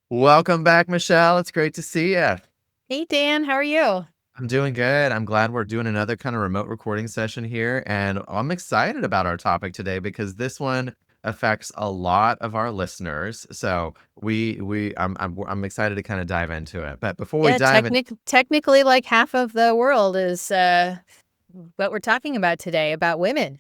Welcome back, Michelle. It's great to see you. Hey Dan, how are you? I'm doing good. I'm glad we're doing another kind of remote recording session here, and I'm excited about our topic today because this one affects a lot of our listeners. So I'm excited to kind of dive into it. But before we Yeah, dive in, technically like half of the world is what we're talking about today about women.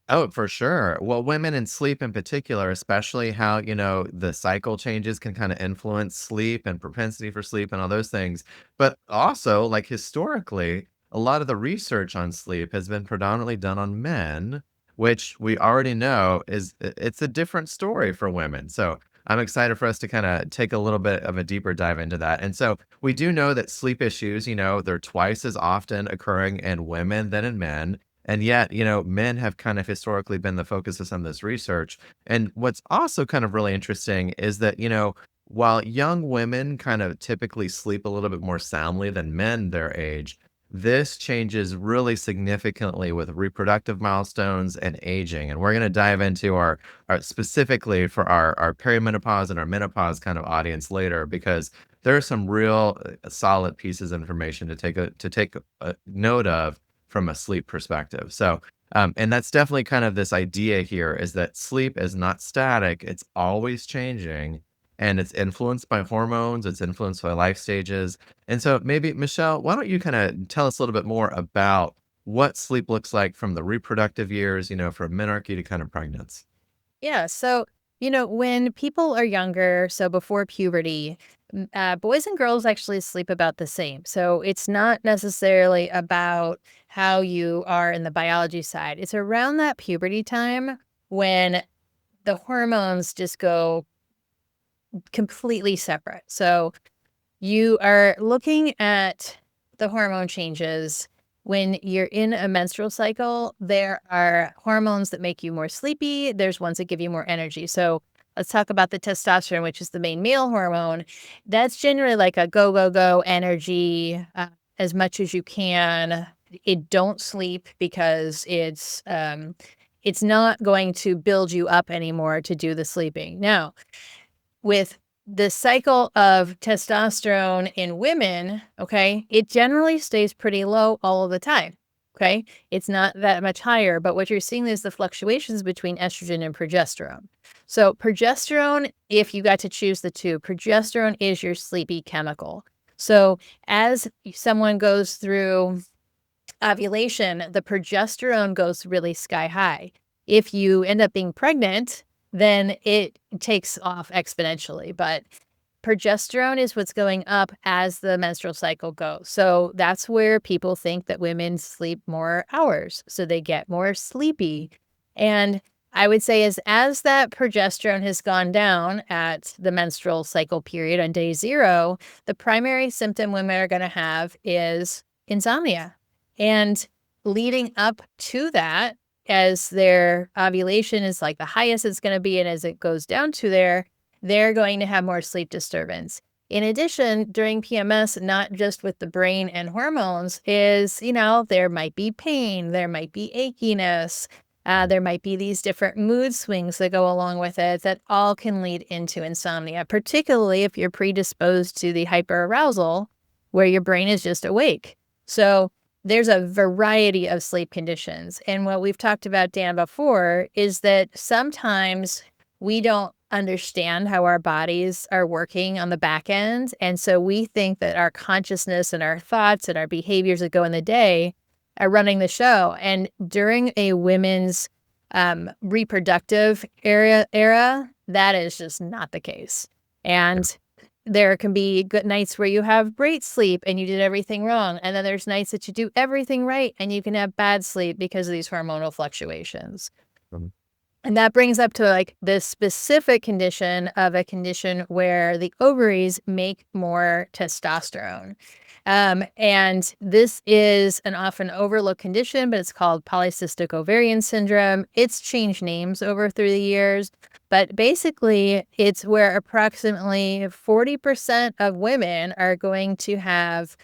oh, for sure. Well, women and sleep in particular, especially how, the cycle changes can kind of influence sleep and propensity for sleep and all those things. But also, like historically, a lot of the research on sleep has been predominantly done on men, which we already know it's a different story for women. So I'm excited for us to kind of take a little bit of a deeper dive into that. And so we do know that sleep issues, they're twice as often occurring in women than in men, and yet, men have kind of historically been the focus of some of this research. And what's also kind of really interesting is that, while young women kind of typically sleep a little bit more soundly than men their age, this changes really significantly with reproductive milestones and aging. And we're going to dive into our specifically for our perimenopause and our menopause kind of audience later, because there are some real solid pieces of information to take a note of from a sleep perspective. So, and that's definitely kind of this idea here is that sleep is not static, it's always changing, and it's influenced by hormones, it's influenced by life stages. And so, maybe, Michelle, why don't you kind of tell us a little bit more about what sleep looks like from the reproductive years, from menarche to kind of pregnancy? Yeah, so when people are younger, so before puberty, boys and girls actually sleep about the same. So it's not necessarily about how you are in the biology side. It's around that puberty time when the hormones just go completely separate. So you are looking at the hormone changes when you're in a menstrual cycle. There are hormones that make you more sleepy. There's ones that give you more energy. So let's talk about the testosterone, which is the main male hormone. That's generally like a go, go, go energy, as much as you can. It don't sleep because it's not going to build you up anymore to do the sleeping. Now, with the cycle of testosterone in women, okay, it generally stays pretty low all of the time. Okay. It's not that much higher, but what you're seeing is the fluctuations between estrogen and progesterone. So, progesterone, if you got to choose the two, progesterone is your sleepy chemical. So, as someone goes through ovulation, the progesterone goes really sky high. If you end up being pregnant, then it takes off exponentially. But progesterone is what's going up as the menstrual cycle goes. So that's where people think that women sleep more hours. So they get more sleepy. And I would say as that progesterone has gone down at the menstrual cycle period on day 0, the primary symptom women are going to have is insomnia. And leading up to that, as their ovulation is like the highest it's going to be, and as it goes down to there, they're going to have more sleep disturbance. In addition, during PMS, not just with the brain and hormones, there might be pain, there might be achiness, there might be these different mood swings that go along with it that all can lead into insomnia, particularly if you're predisposed to the hyperarousal where your brain is just awake. So there's a variety of sleep conditions. And what we've talked about, Dan, before is that sometimes we don't understand how our bodies are working on the back end. And so we think that our consciousness and our thoughts and our behaviors that go in the day are running the show. And during a women's reproductive era, that is just not the case. And there can be good nights where you have great sleep and you did everything wrong. And then there's nights that you do everything right and you can have bad sleep because of these hormonal fluctuations. Mhm. And that brings up to like this specific condition of a condition where the ovaries make more testosterone. And this is an often overlooked condition, but it's called polycystic ovarian syndrome. It's changed names over through the years, but basically it's where approximately 40% of women are going to have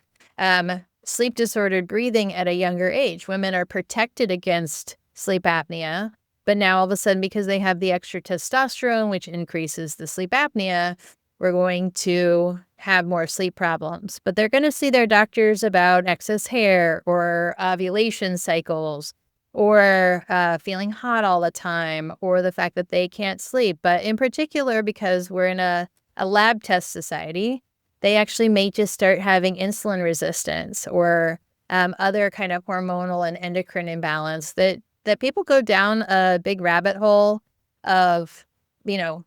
sleep disordered breathing at a younger age. Women are protected against sleep apnea, but now all of a sudden, because they have the extra testosterone, which increases the sleep apnea, we're going to have more sleep problems. But they're going to see their doctors about excess hair or ovulation cycles or feeling hot all the time or the fact that they can't sleep. But in particular, because we're in a lab test society, they actually may just start having insulin resistance or other kind of hormonal and endocrine imbalance that people go down a big rabbit hole of, you know,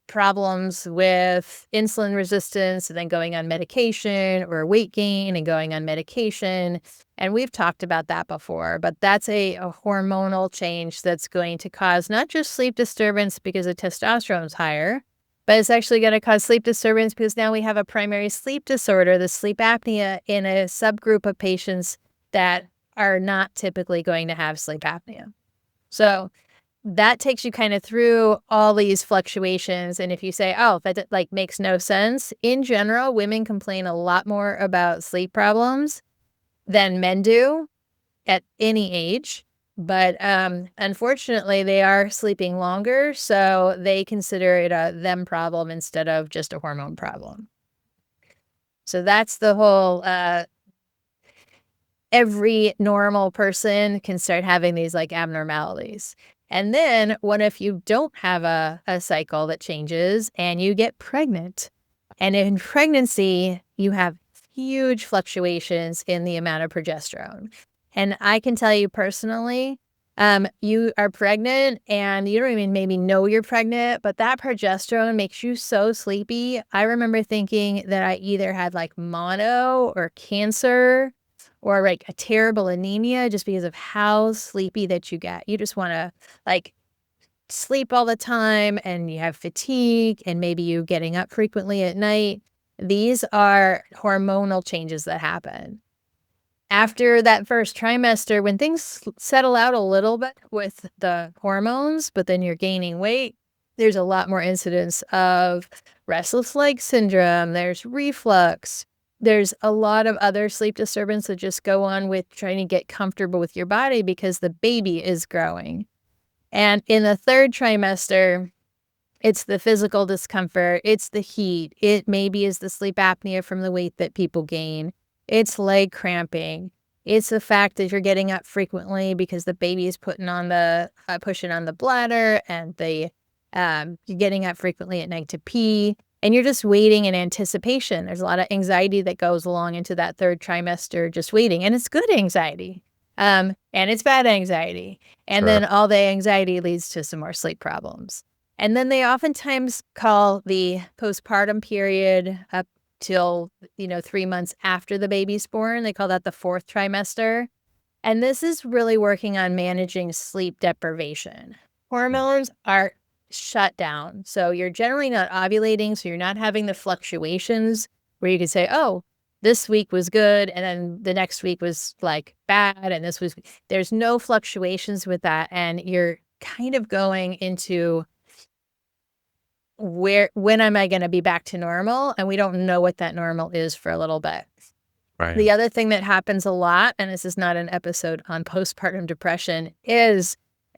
problems with insulin resistance and then going on medication or weight gain and going on medication. And we've talked about that before, but that's a hormonal change that's going to cause not just sleep disturbance because the testosterone is higher, but it's actually going to cause sleep disturbance because now we have a primary sleep disorder, the sleep apnea, in a subgroup of patients that are not typically going to have sleep apnea. So that takes you kind of through all these fluctuations. And if you say, oh, that like makes no sense, in general, women complain a lot more about sleep problems than men do at any age. But unfortunately, they are sleeping longer, so they consider it a them problem instead of just a hormone problem. So that's the whole every normal person can start having these like abnormalities. And then what if you don't have a cycle that changes and you get pregnant? And in pregnancy, you have huge fluctuations in the amount of progesterone. And I can tell you personally, you are pregnant and you don't even maybe know you're pregnant, but that progesterone makes you so sleepy. I remember thinking that I either had like mono or cancer or like a terrible anemia just because of how sleepy that you get. You just want to like sleep all the time and you have fatigue and maybe you getting up frequently at night. These are hormonal changes that happen. After that first trimester, when things settle out a little bit with the hormones, but then you're gaining weight, there's a lot more incidence of restless leg syndrome, there's reflux, there's a lot of other sleep disturbance that just go on with trying to get comfortable with your body because the baby is growing. And in the third trimester, it's the physical discomfort, it's the heat, it maybe is the sleep apnea from the weight that people gain, it's leg cramping, it's the fact that you're getting up frequently because the baby is pushing on the bladder and you're getting up frequently at night to pee. And you're just waiting in anticipation. There's a lot of anxiety that goes along into that third trimester, just waiting. And it's good anxiety. And it's bad anxiety. And Sure. then all the anxiety leads to some more sleep problems. And then they oftentimes call the postpartum period up till, 3 months after the baby's born. They call that the fourth trimester. And this is really working on managing sleep deprivation. Hormones are shut down. So you're generally not ovulating, so you're not having the fluctuations where you could say, "Oh, this week was good and then the next week was like bad and there's no fluctuations with that and you're kind of going into when am I going to be back to normal? And we don't know what that normal is for a little bit. Right. The other thing that happens a lot, and this is not an episode on postpartum depression, is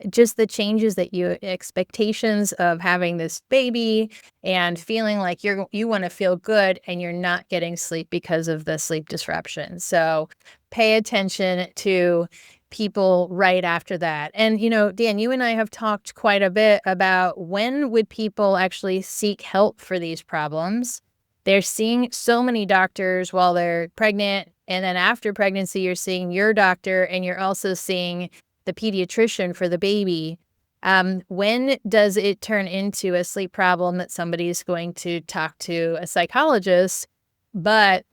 just the changes that expectations of having this baby and feeling like you want to feel good and you're not getting sleep because of the sleep disruption. So pay attention to people right after that. And Dan, you and I have talked quite a bit about when would people actually seek help for these problems. They're seeing so many doctors while they're pregnant, and then after pregnancy, you're seeing your doctor and you're also seeing the pediatrician for the baby. When does it turn into a sleep problem that somebody is going to talk to a psychologist, but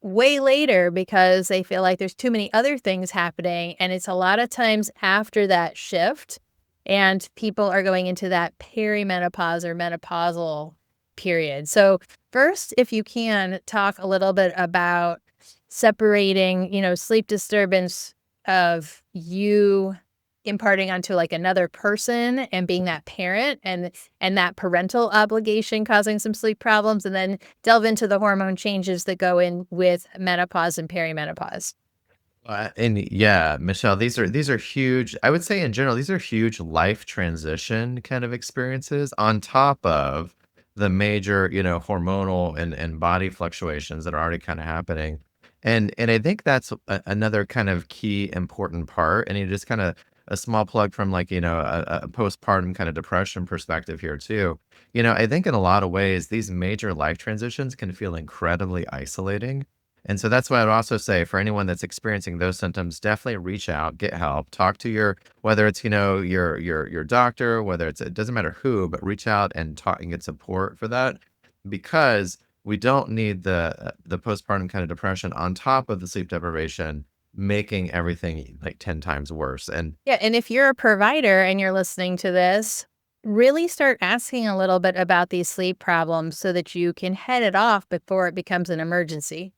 way later because they feel like there's too many other things happening, and it's a lot of times after that shift, and people are going into that perimenopause or menopausal period. So first, if you can, talk a little bit about separating, sleep disturbance of you imparting onto like another person and being that parent and that parental obligation causing some sleep problems, and then delve into the hormone changes that go in with menopause and perimenopause. And yeah, Michelle, these are huge. I would say in general, these are huge life transition kind of experiences on top of the major, hormonal and body fluctuations that are already kind of happening. And I think that's another kind of key important part. And you just kind of a small plug from like, a postpartum kind of depression perspective here too. I think in a lot of ways, these major life transitions can feel incredibly isolating. And so that's why I'd also say for anyone that's experiencing those symptoms, definitely reach out, get help, talk to your, whether it's, your doctor, whether it doesn't matter who, but reach out and talk and get support for that because we don't need the postpartum kind of depression on top of the sleep deprivation, making everything like 10 times worse. And Yeah, and if you're a provider and you're listening to this, really start asking a little bit about these sleep problems so that you can head it off before it becomes an emergency.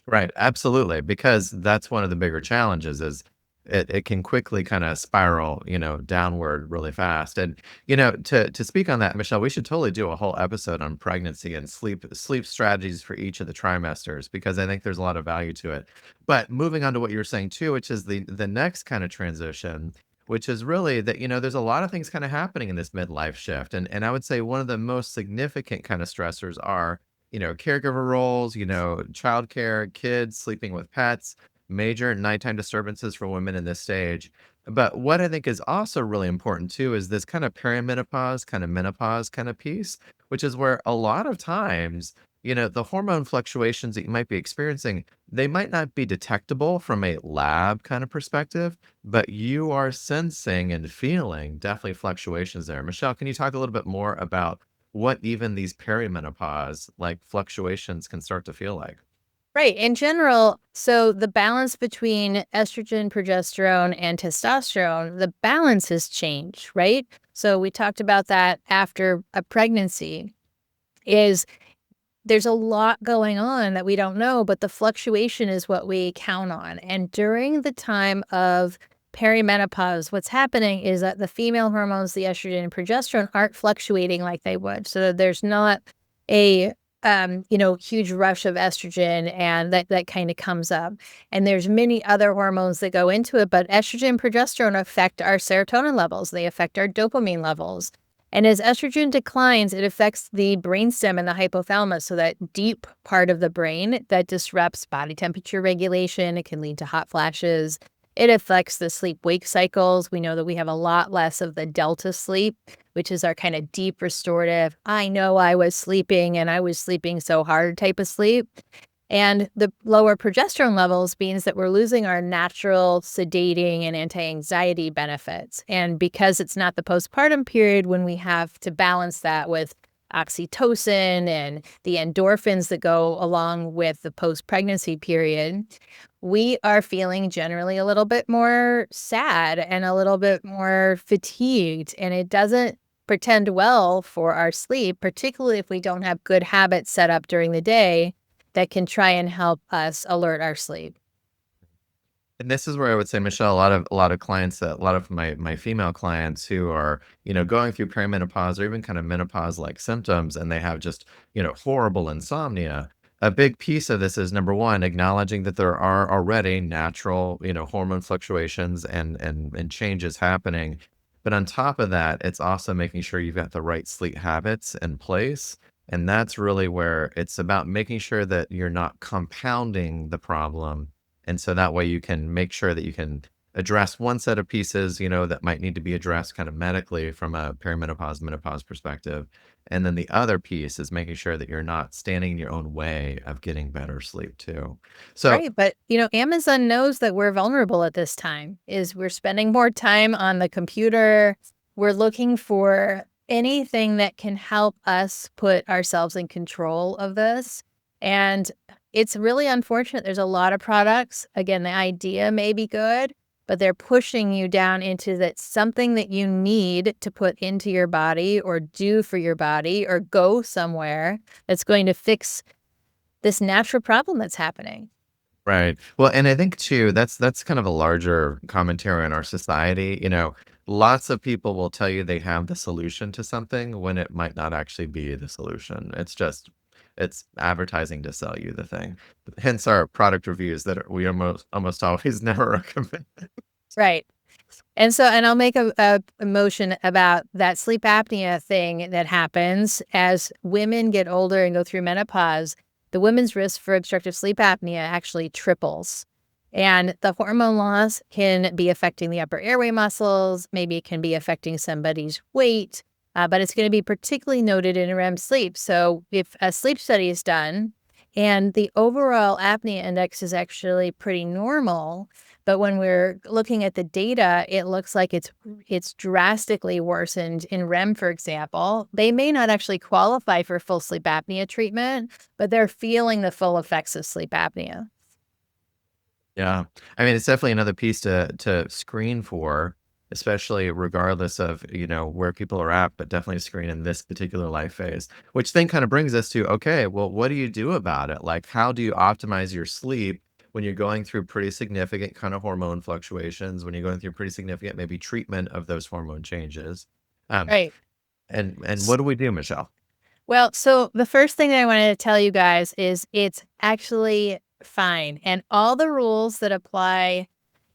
right, absolutely, because that's one of the bigger challenges is it can quickly kinda spiral, downward really fast, and, to speak on that, Michelle, we should totally do a whole episode on pregnancy and sleep strategies for each of the trimesters because I think there's a lot of value to it. But moving on to what you were saying too, which is the next kinda transition, which is really that, there's a lot of things kinda happening in this midlife shift, and I would say one of the most significant kinda stressors are caregiver roles, childcare, kids, sleeping with pets, major nighttime disturbances for women in this stage. But what I think is also really important too is this kind of perimenopause, kind of menopause kind of piece, which is where a lot of times, the hormone fluctuations that you might be experiencing, they might not be detectable from a lab kind of perspective, but you are sensing and feeling definitely fluctuations there. Michelle, can you talk a little bit more about what even these perimenopause, like, fluctuations can start to feel like? Right. In general, so the balance between estrogen, progesterone, and testosterone, the balance has changed, right? So we talked about that after a pregnancy is there's a lot going on that we don't know, but the fluctuation is what we count on. And during the time of perimenopause, what's happening is that the female hormones, the estrogen and progesterone, aren't fluctuating like they would. So there's not a huge rush of estrogen and that kind of comes up. And there's many other hormones that go into it, but estrogen and progesterone affect our serotonin levels. They affect our dopamine levels. And as estrogen declines, it affects the brainstem and the hypothalamus, so that deep part of the brain that disrupts body temperature regulation. It can lead to hot flashes. It affects the sleep-wake cycles. We know that we have a lot less of the delta sleep, which is our kind of deep restorative, I know I was sleeping and I was sleeping so hard type of sleep. And the lower progesterone levels means that we're losing our natural sedating and anti-anxiety benefits. And because it's not the postpartum period when we have to balance that with oxytocin and the endorphins that go along with the post-pregnancy period, we are feeling generally a little bit more sad and a little bit more fatigued. And it doesn't pretend well for our sleep, particularly if we don't have good habits set up during the day that can try and help us alert our sleep. And this is where I would say, Michelle, a lot of clients that a lot of my female clients who are, going through perimenopause or even kind of menopause-like symptoms, and they have just, horrible insomnia. A big piece of this is number one, acknowledging that there are already natural, hormone fluctuations and changes happening. But on top of that, it's also making sure you've got the right sleep habits in place. And that's really where it's about making sure that you're not compounding the problem and so that way you can make sure that you can address one set of pieces, that might need to be addressed kind of medically from a perimenopause, menopause perspective. And then the other piece is making sure that you're not standing in your own way of getting better sleep too. So, Right, but, Amazon knows that we're vulnerable at this time, is we're spending more time on the computer. We're looking for anything that can help us put ourselves in control of this, and it's really unfortunate. There's a lot of products. Again, the idea may be good, but they're pushing you down into that something that you need to put into your body or do for your body or go somewhere that's going to fix this natural problem that's happening. right. Well, and I think too, that's kind of a larger commentary on our society. Lots of people will tell you they have the solution to something when it might not actually be the solution. It's advertising to sell you the thing. Hence our product reviews that we almost always never recommend. Right. And I'll make a motion about that sleep apnea thing that happens as women get older and go through menopause. The women's risk for obstructive sleep apnea actually triples. And the hormone loss can be affecting the upper airway muscles. Maybe it can be affecting somebody's weight, but it's going to be particularly noted in REM sleep. So if a sleep study is done and the overall apnea index is actually pretty normal, but when we're looking at the data, it looks like it's drastically worsened in REM, for example. They may not actually qualify for full sleep apnea treatment, but they're feeling the full effects of sleep apnea. Yeah. I mean, it's definitely another piece to screen for, especially regardless of, where people are at, but definitely screen in this particular life phase. Which then kind of brings us to, okay, well, what do you do about it? Like, how do you optimize your sleep when you're going through pretty significant kind of hormone fluctuations, when you're going through pretty significant maybe treatment of those hormone changes? Um, Right. and what do we do, Michelle? Well, so the first thing that I wanted to tell you guys is it's actually fine. And all the rules that apply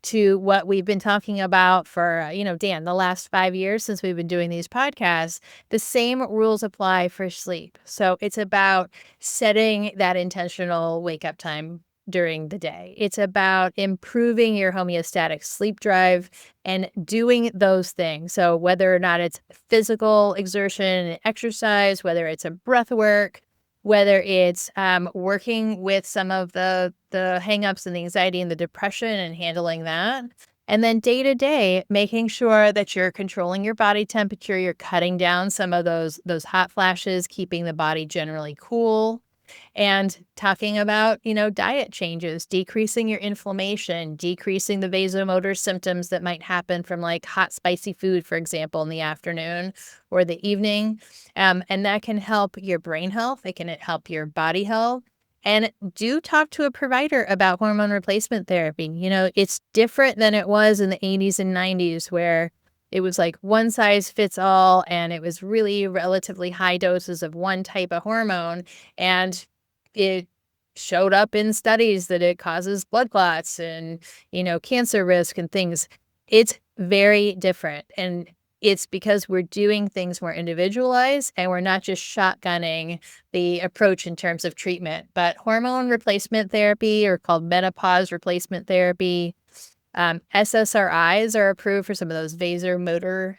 to what we've been talking about for, Dan, the last 5 years since we've been doing these podcasts, the same rules apply for sleep. So it's about setting that intentional wake up time during the day. It's about improving your homeostatic sleep drive and doing those things. So whether or not it's physical exertion and exercise, whether it's a breath work, whether it's working with some of the hangups and the anxiety and the depression and handling that. And then day to day, making sure that you're controlling your body temperature, you're cutting down some of those hot flashes, keeping the body generally cool, and talking about, diet changes, decreasing your inflammation, decreasing the vasomotor symptoms that might happen from like hot, spicy food, for example, in the afternoon or the evening. And that can help your brain health. It can help your body health. And do talk to a provider about hormone replacement therapy. It's different than it was in the 80s and 90s where it was like one size fits all and it was really relatively high doses of one type of hormone. And it showed up in studies that it causes blood clots and, cancer risk and things. It's very different. And it's because we're doing things more individualized and we're not just shotgunning the approach in terms of treatment. But hormone replacement therapy, or called menopause replacement therapy, SSRIs are approved for some of those vasomotor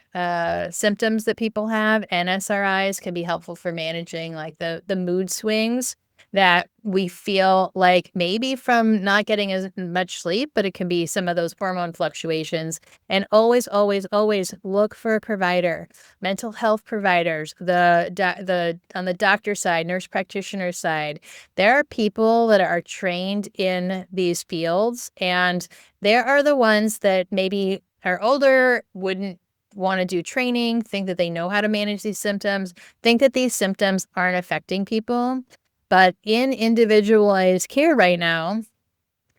symptoms that people have. NSRIs can be helpful for managing like the mood swings that we feel like maybe from not getting as much sleep, but it can be some of those hormone fluctuations. And always, always, always look for a provider, mental health providers, the on the doctor side, nurse practitioner side. There are people that are trained in these fields, and there are the ones that maybe are older, wouldn't want to do training, think that they know how to manage these symptoms, think that these symptoms aren't affecting people. But in individualized care right now,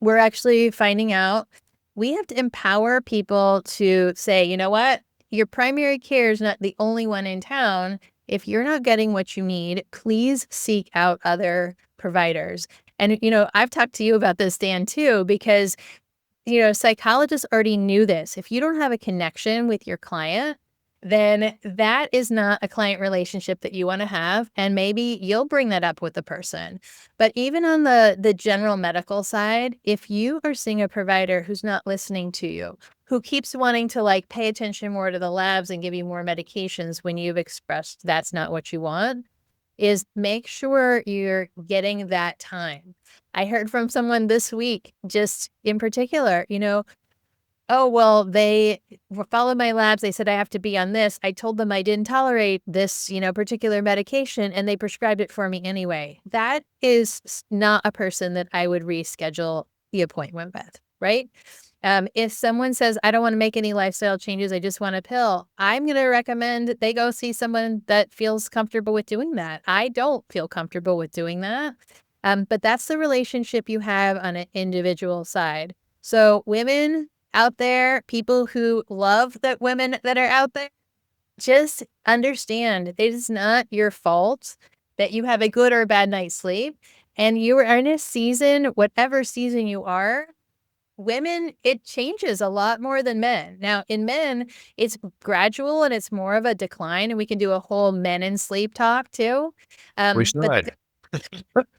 we're actually finding out we have to empower people to say, you know what? Your primary care is not the only one in town. If you're not getting what you need, please seek out other providers. And, I've talked to you about this, Dan, too, because, psychologists already knew this. If you don't have a connection with your client, then that is not a client relationship that you want to have. And maybe you'll bring that up with the person. But even on the general medical side, if you are seeing a provider who's not listening to you, who keeps wanting to like pay attention more to the labs and give you more medications when you've expressed that's not what you want, is make sure you're getting that time. I heard from someone this week, just in particular, oh, well, they followed my labs. They said I have to be on this. I told them I didn't tolerate this, particular medication, and they prescribed it for me anyway. That is not a person that I would reschedule the appointment with, right? If someone says, I don't want to make any lifestyle changes, I just want a pill, I'm going to recommend they go see someone that feels comfortable with doing that. I don't feel comfortable with doing that. But that's the relationship you have on an individual side. So women out there, people who love that women that are out there, just understand it is not your fault that you have a good or a bad night's sleep. And you are in a season, whatever season you are, women, it changes a lot more than men. Now, in men, it's gradual and it's more of a decline, and we can do a whole men and sleep talk too. We But should.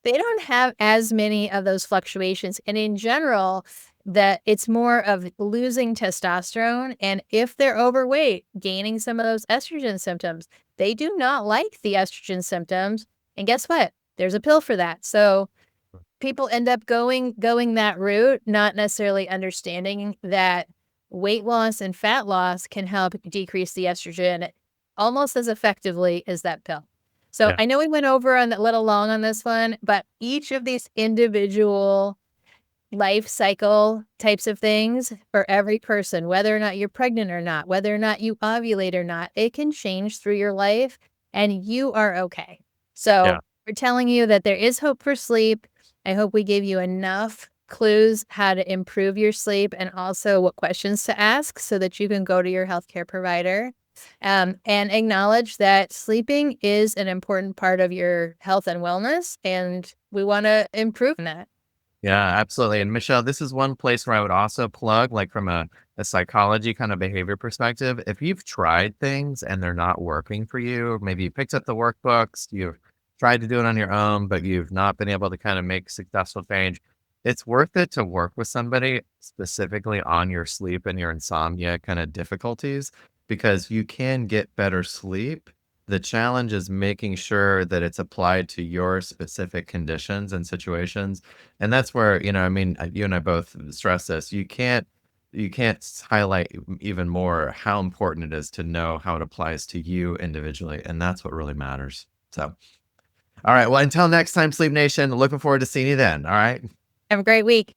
they don't have as many of those fluctuations, and in general, that it's more of losing testosterone, and if they're overweight, gaining some of those estrogen symptoms. They do not like the estrogen symptoms, and guess what? There's a pill for that. So people end up going that route, not necessarily understanding that weight loss and fat loss can help decrease the estrogen almost as effectively as that pill. So Yeah. I know we went over on a little long on this one, but each of these individual life cycle types of things for every person, whether or not you're pregnant or not, whether or not you ovulate or not, it can change through your life and you are okay. So Yeah. we're telling you that there is hope for sleep. I hope we gave you enough clues how to improve your sleep and also what questions to ask so that you can go to your healthcare provider. And acknowledge that sleeping is an important part of your health and wellness, and we want to improve on that. Yeah, absolutely. And Michelle, this is one place where I would also plug, like from a psychology kind of behavior perspective. If you've tried things and they're not working for you, or maybe you picked up the workbooks, you've tried to do it on your own, but you've not been able to kind of make successful change, it's worth it to work with somebody specifically on your sleep and your insomnia kind of difficulties because you can get better sleep. The challenge is making sure that it's applied to your specific conditions and situations, and that's where, I mean, you and I both stress this. You can't highlight even more how important it is to know how it applies to you individually, and that's what really matters. So, all right. Well, until next time, Sleep Nation, looking forward to seeing you then. All right. Have a great week.